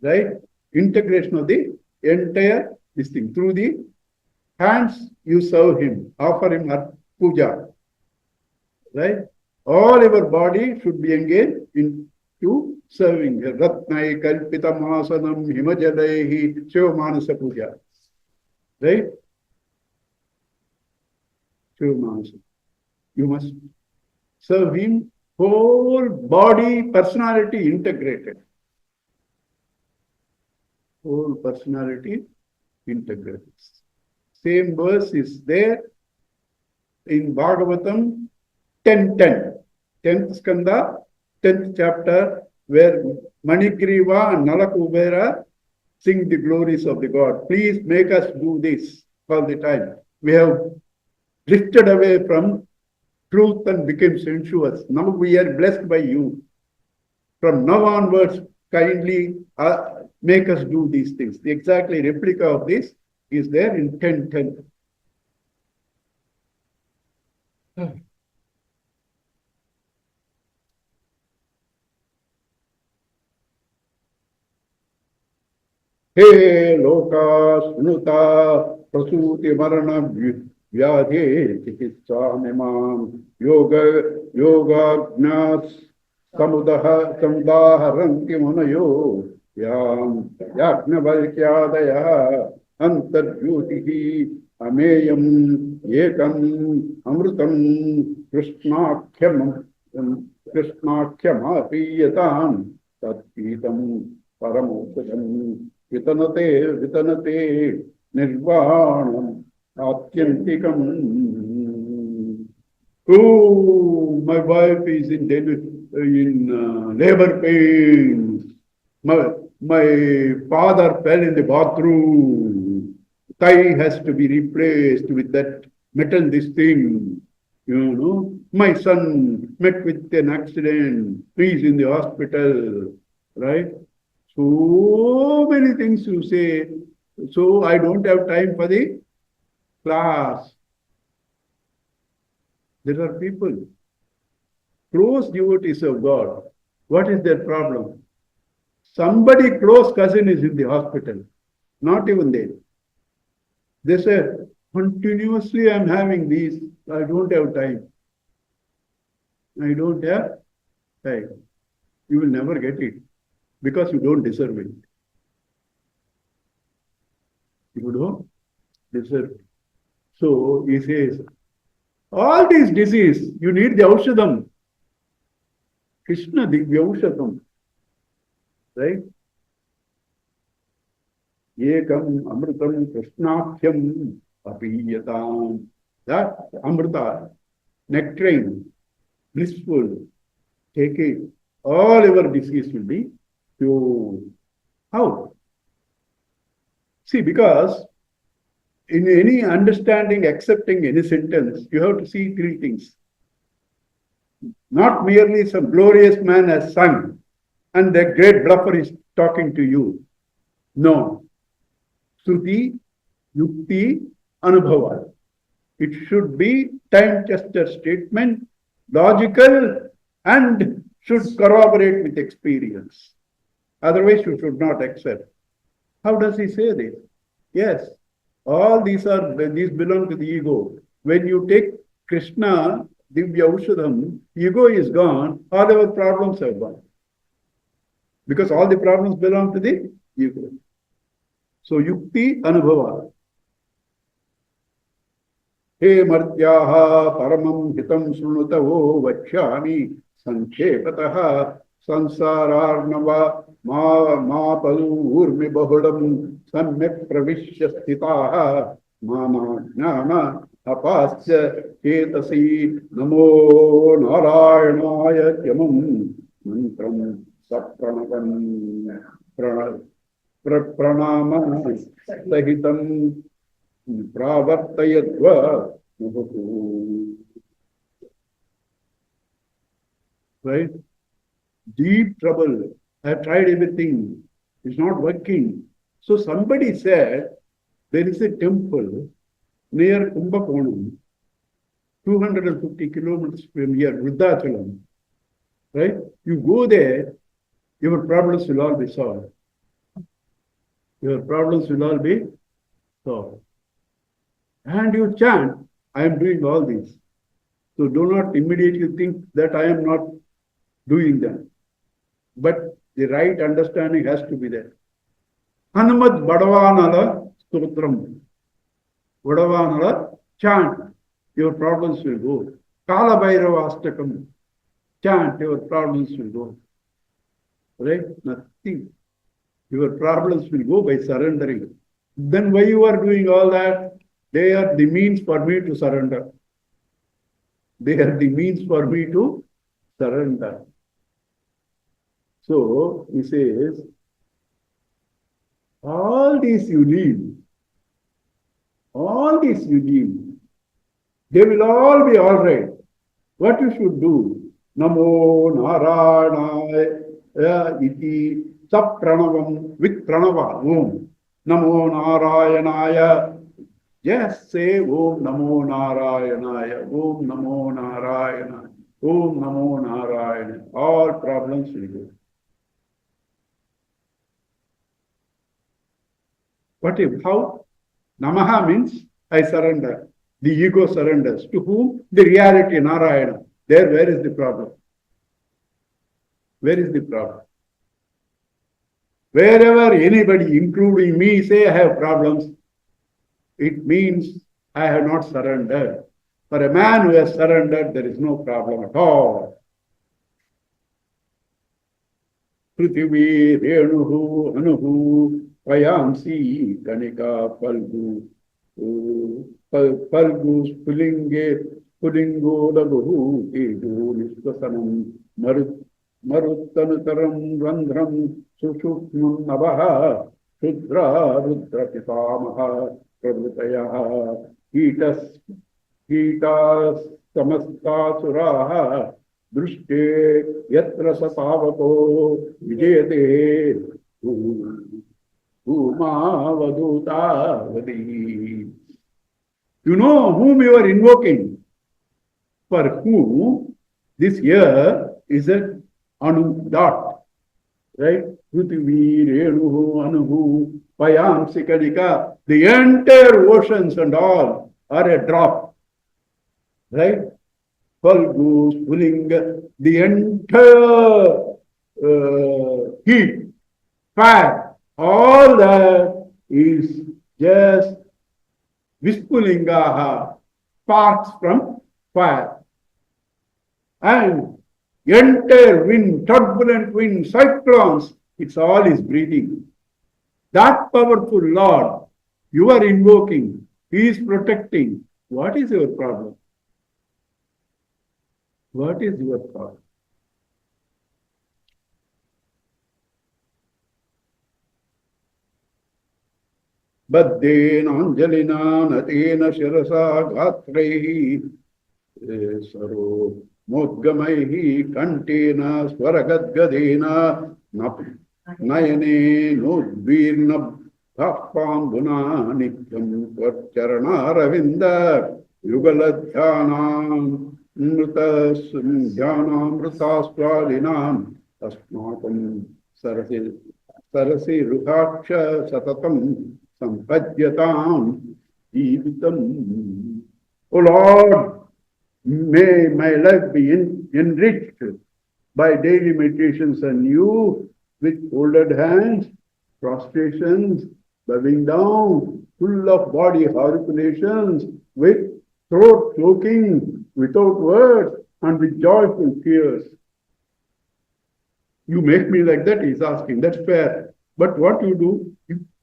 Right? Integration of the entire this thing. Through the hands, you serve him, offer him puja. Right? All your body should be engaged into serving. Ratnai kalpitam asanam himajalehi shivamanasa puja. Right? Shivamanasa. You must serve him, whole body, personality integrated. Whole personality integrated. Same verse is there in Bhagavatam 10:10. 10th skanda, 10th chapter, where Manigriva and Nalakubera sing the glories of the God. Please make us do this all the time. We have drifted away from truth and became sensuous. Now we are blessed by you. From now onwards, kindly make us do these things. The exactly replica of this is there in 10:10. He loka snuta prasuti marana vyadhe chikitsa nimam yoga jnas samudaharanti munayo yam yajnavalkyadaya antaryutihi ameyam ekam amrutam krishnakhyamapiyatam tatpitam paramoksham vitanate nirvanam atyantikam. Oh, my wife is in labor pains. My father fell in the bathroom. Thigh has to be replaced with that metal this thing. You know, my son met with an accident. He's in the hospital, right? So many things you say. So I don't have time for the class. There are people, close devotees of God. What is their problem? Somebody close cousin is in the hospital. Not even they. They say, continuously I'm having these, I don't have time. I don't have time. You will never get it because you don't deserve it. You don't deserve it. So he says, all these disease, you need the Aushadam. Krishna Divya Aushadam. Right? Ekam Amritam Krishnakhyam Apiyatam. That Amrita, nectarine, blissful, take it. All your disease will be cured. How? See, because in any understanding, accepting any sentence, you have to see three things. Not merely some glorious man has sung and the great bluffer is talking to you. No. Shruti, Yukti, Anubhava. It should be time-tested statement, logical, and should corroborate with experience. Otherwise, you should not accept. How does he say this? Yes, all these belong to the ego. When you take Krishna, Divya Aushadam, ego is gone, all our problems are gone. Because all the problems belong to the ego. So, Yukti, Anubhava. He Martyaha Paramam Hitam Srunutavo Vachyami Sankhepataha Sansararnava Ma Palu Urmi Bahudam Samyak Pravishya Sthitaha Mama Jnana Apasya Ketasi Namo Narayanaya Yamam Mantram Sapranavam Pranama Sahitam Pravartayatva. Right? Deep trouble. I have tried everything. It's not working. So somebody said, there is a temple near Kumbakonam, 250 kilometers from here, Vruddhachalam. Right? You go there, your problems will all be solved. Your problems will all be solved. And you chant, I am doing all this. So do not immediately think that I am not doing them. But the right understanding has to be there. Hanumat Badavanala Stotram. Badavanala chant, your problems will go. Kala Bhairava Astakam, chant, your problems will go. Right? Nothing. Your problems will go by surrendering. Then why you are doing all that? They are the means for me to surrender. They are the means for me to surrender. So, he says, all these you need. All these you need. They will all be all right. What you should do? Namo Narayana iti sap pranavam with pranava. Om. Namo Narayanaya. Just say Om Namo Narayanaya. Om Namo Narayana. Om Namo Narayana. All problems will go. What if? How? Namaha means I surrender. The ego surrenders. To whom? The reality, Narayana. There, where is the problem? Where is the problem? Wherever anybody, including me, say I have problems, it means I have not surrendered. For a man who has surrendered, there is no problem at all. Prithvi, Renuhu, Anuhu, Payamsi, Kanika, Palgu, Palgu, Pulingo, Laguhu, Edu, Niswasanam, Maruttanutaram, Randram, Sushuknum, Navaha, Shudra, Rudra, Pitamaha, Pravitayaha, Hitas, Samastasuraha, Drushte, Yatra Sapavato, Vijayate, Vaduta Vadi. You know whom you are invoking. For whom this year is an Anu dot. right? Prithvi, Renuhu, Anuhu, Payamsi, Kadika, the entire oceans and all are a drop, right? Falgu, Spulinga, the entire heat, fire, all that is just Vispulingaha, sparks from fire. And entire wind, turbulent wind, cyclones, it's all is breathing. That powerful Lord you are invoking, He is protecting. What is your problem? What is your problem? Baddena Anjalina Natena Shirasa Gatraihi Saro Modgamaihi Kantena Swaragadgadena Nayane Nudvirna Bhakpambuna Nityam Tvarcharana Ravinda Yugaladhyanam Mritas Dhyanamritasvalinam Asmakam Sarasi Ruhaksha Satatam Sampajyatam Jivitam. O Lord, may my life be enriched by daily meditations on you with folded hands, prostrations, bowing down, full of body harpulations, with throat choking, without words, and with joyful tears. You make me like that, he's asking. That's fair. But what you do,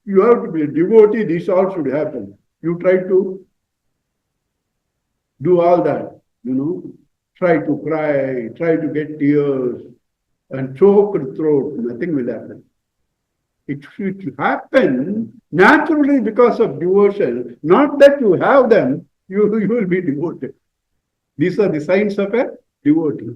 you have to be a devotee, this all should happen. You try to do all that, try to cry, try to get tears, and choke the throat, nothing will happen. It should happen naturally because of devotion, not that you have them, you will be devoted. These are the signs of a devotee.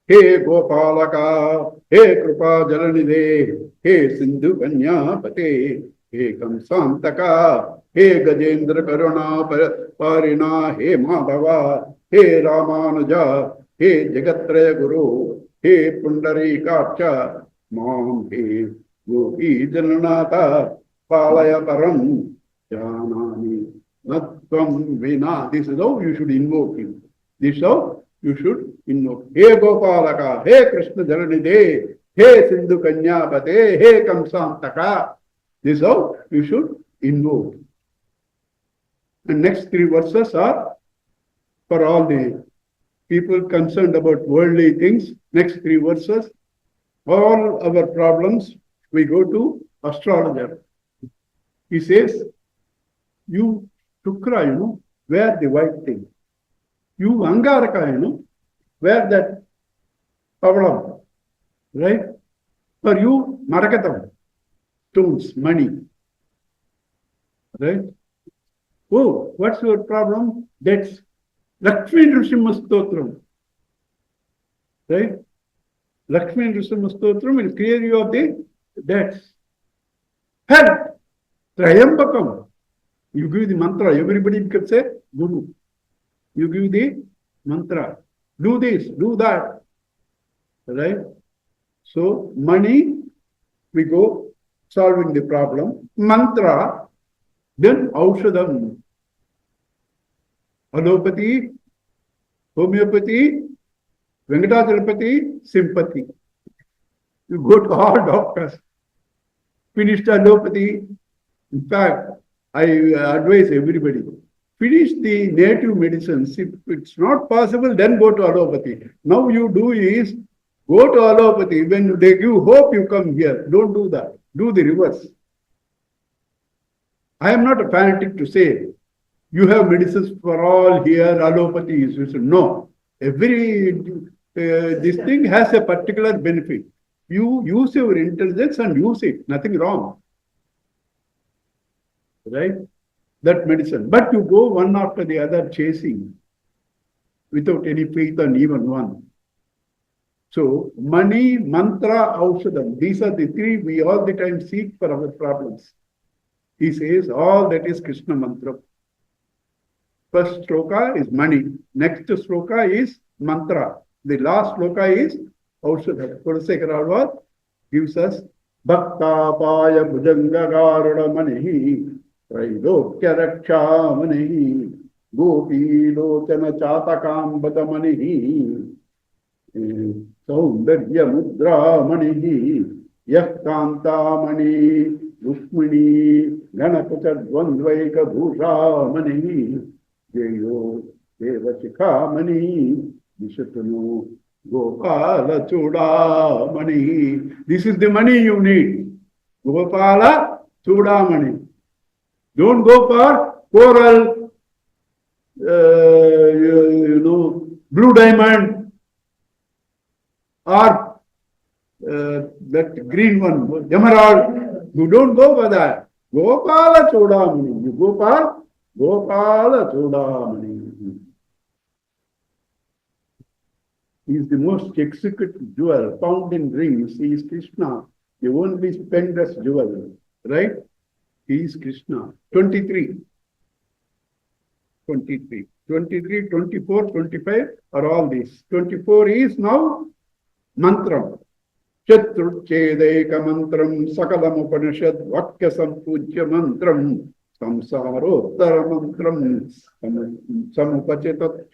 He Gopalaka, He Kripa Jalanide, He Sindhu Kanyapate, He Kamsantaka, He Gajendra Karuna Parina, He Madhava, He Ramanuja, He Jagatraya Guru, He Pundari Kacha, Mam He Gopi Jananata, Palaya Param, Janani, Natvam Vina. This is how you should invoke him. This is how you should invoke. He Gopalaka, He Krishna Jalanide, He Sindhu Kanyapate, He Kamsantaka. This is how you should invoke. The next three verses are for all the people concerned about worldly things. Next three verses, all our problems, we go to astrologer. He says, you Shukra, wear the white thing. You Angaraka, wear that pavalam, right? For you, Marakatam, stones, money, right? Oh, what's your problem? Debts. Lakshmi Nrsimha Stotram, right? Lakshmi Nrsimha Stotram will clear you of the debts. Health, Trayambakam. You give the mantra, everybody becomes a guru. You give the mantra. Do this, do that. Right? So, money, we go solving the problem. Mantra, then Aushadam. Allopathy, homeopathy, Venkatachalapathy, sympathy. You go to all doctors. Finished allopathy. In fact, I advise everybody, finish the native medicines. If it's not possible, then go to allopathy. Now you do is, go to allopathy. When they give hope, you come here. Don't do that. Do the reverse. I am not a fanatic to say, you have medicines for all here, allopathy is. No. Every, this thing has a particular benefit. You use your intelligence and use it. Nothing wrong. Right? That medicine. But you go one after the other chasing without any faith on even one. So, money, mantra, aushadam. These are the three we all the time seek for our problems. He says all that is Krishna mantra. First sloka is money. Next sloka is mantra. The last sloka is Aushadha. Kulasekaradvar gives us Bhaktapaya Bhujangagaruda Manihi Trailokya Raksha Manihi Gopi Lochana Chatakam Badamanihi Saundarya Mudra Manihi Yakkanta Mani Rukmini Ganapata Dvandvaika Bhusha Manihi Jayo Devashikha Mani Vishatuno Gopala Chudamani. This is the money you need. Gopala Chudamani. Don't go for coral, blue diamond, or that green one, emerald. You don't go for that. Gopala Chudamani. You go for Gopala Chudamani. He is the most exquisite jewel found in rings. He is Krishna, the only splendorous jewel, right? He is Krishna. 23, 24, 25 are all these. 24 is now mantram. Chatruchedeka mantram sakalam upanishad vakya sampujya mantram samsarottara mantram samupachetat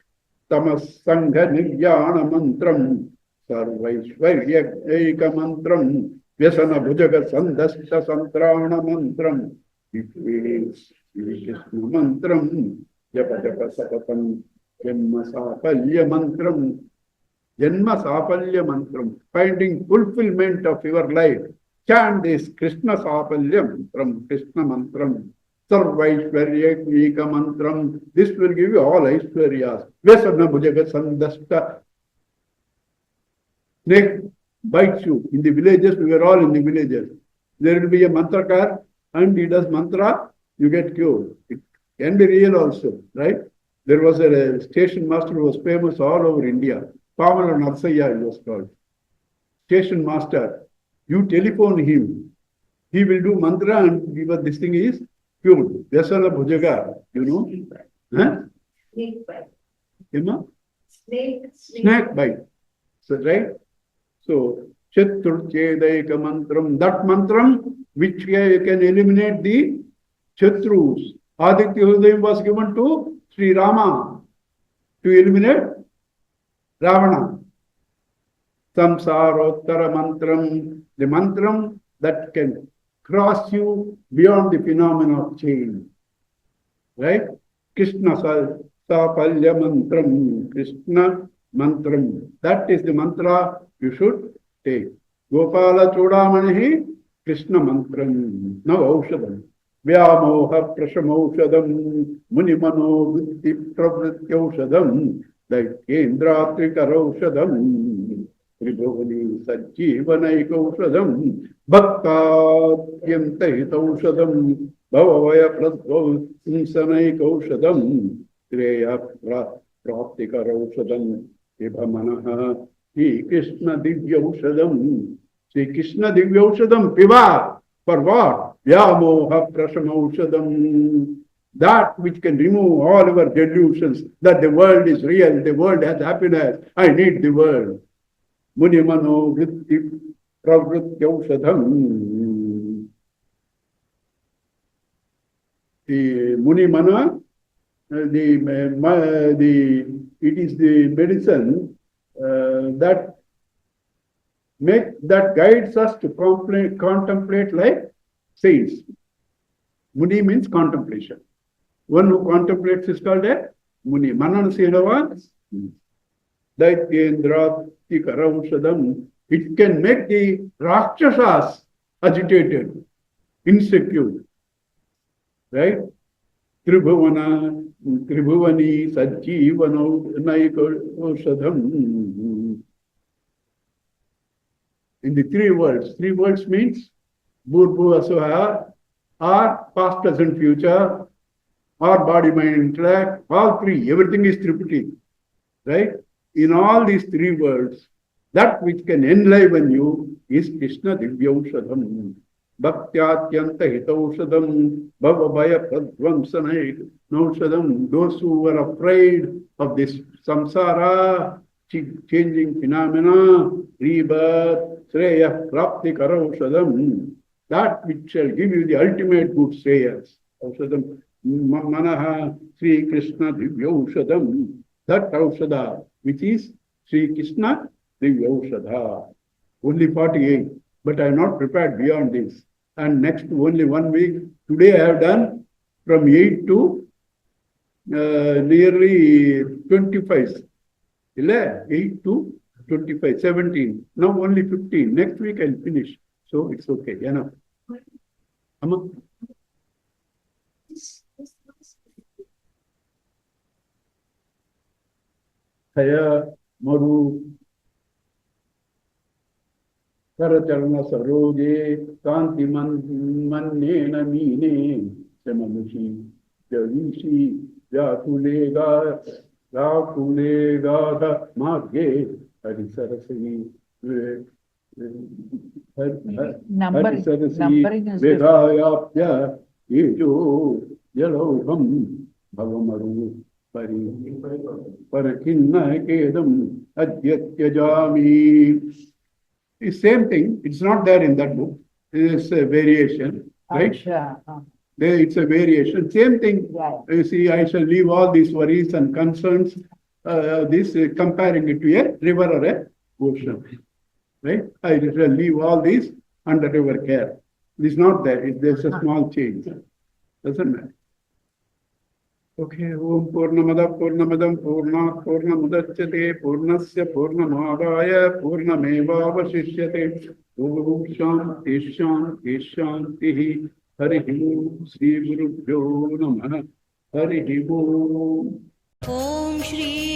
Tamas Sangha Niryana Mantram Sarvaishwarya Eka Mantram Vyasana Bhujaga Sandasya Santrana Mantram It is Krishna Mantram Japa Japa Sapatam Janma Sapalya Mantram Janma Sapalya Mantram finding fulfillment of your life. Chant this Krishna Sapalya Mantram Krishna Mantram Sarvaishwarya Eka Mantram. This will give you all Aishwaryas. Vyasana Bhujaga Sandasta. Snake bites you. In the villages, we were all in the villages. There will be a mantrakar and he does mantra, you get cured. It can be real also, right? There was a station master who was famous all over India. Pamala Narsaya he was called. Station master. You telephone him. He will do mantra and give us this thing is cured. Vyasana Bhujaga, you know. Huh? Snake bite. Snake bite. So, right? So, Chaturchedaika mantram, that mantram which can eliminate the Chatrus. Aditya Hridayam was given to Sri Rama to eliminate Ravana. Samsarottara mantram, the mantram that can cross you beyond the phenomenon of change. Right? Krishna Sapalya mantram, Krishna mantram. That is the mantra you should take. Gopala Chodamanihi, Krishna mantram. Now Aushadam. Vyamoha prashamaushadam, munimano vitti pravrityaushadam, Daityendratrikaroshadam, Tribhuvani Sajjivanaikaushadam, Bhaktatyantahitaushadam, Bhavavaya pradvau insanaikaushadam, Treya praptikaroshadam, Vibhamanaha, Sri Krishna Divyaushadam, Sri Krishna Divyaushadam, Piva, for what? Vyamoha prashamaushadam, that which can remove all our delusions, that the world is real, the world has happiness, I need the world. Munimano vritti pravrityaushadam. The Munimana, it is the medicine that guides us to contemplate like saints. Muni means contemplation. One who contemplates is called a Muni. Manana Senava, Daityendratikaravushadam. It can make the Rakshasas agitated, insecure. Right? Tribhuvani Sajjivano Naikoshadam. In the three words means Bhurbu Asuha, or past, present, future, or body, mind, intellect, all three, everything is Tripati, right? In all these three words, that which can enliven you is Krishna Divyaushadam. Bhaktyātyanta hitaushadam bhavabhaya pradvamsanai naushadam. Those who were afraid of this samsara, changing phenomena, rebirth, sreya prapti karaushadam, that which shall give you the ultimate good shreyas. Aushadam manaha Sri Krishna divyaushadam. That aushada, which is Sri Krishna divyaushada. Only 48, but I am not prepared beyond this. And next only 1 week, today I have done from 8 to nearly 25. 8 to 25, 17. Now only 15. Next week I'll finish. So it's okay. Enough. Amma? Haya, Maru, Karacharana Saroje, Kanti Mannena Mine, Semamushi, Javishi, Yakulega, Rakulega, Marge, Harisarasi, Numbering is Vedayapya, Yejo, Yaloham, Bhavamaru, Parakinna Kedam, Adyatyajami. The same thing, it's not there in that book. It's a variation, right? There it's a variation. Same thing. Yeah. You see, I shall leave all these worries and concerns, comparing it to a river or a ocean. Right? I shall leave all these under river care. It is not there. There's a small change. Doesn't matter. Okay, Om Purnamada Purnamadam Purnat Purnamudachyate Purnasya Purnamadaya Purnamevavashishyate Om Shanti Shanti Shanti Hari Hemu Sri Gurubhyo Namah Hari Hemu Om Shri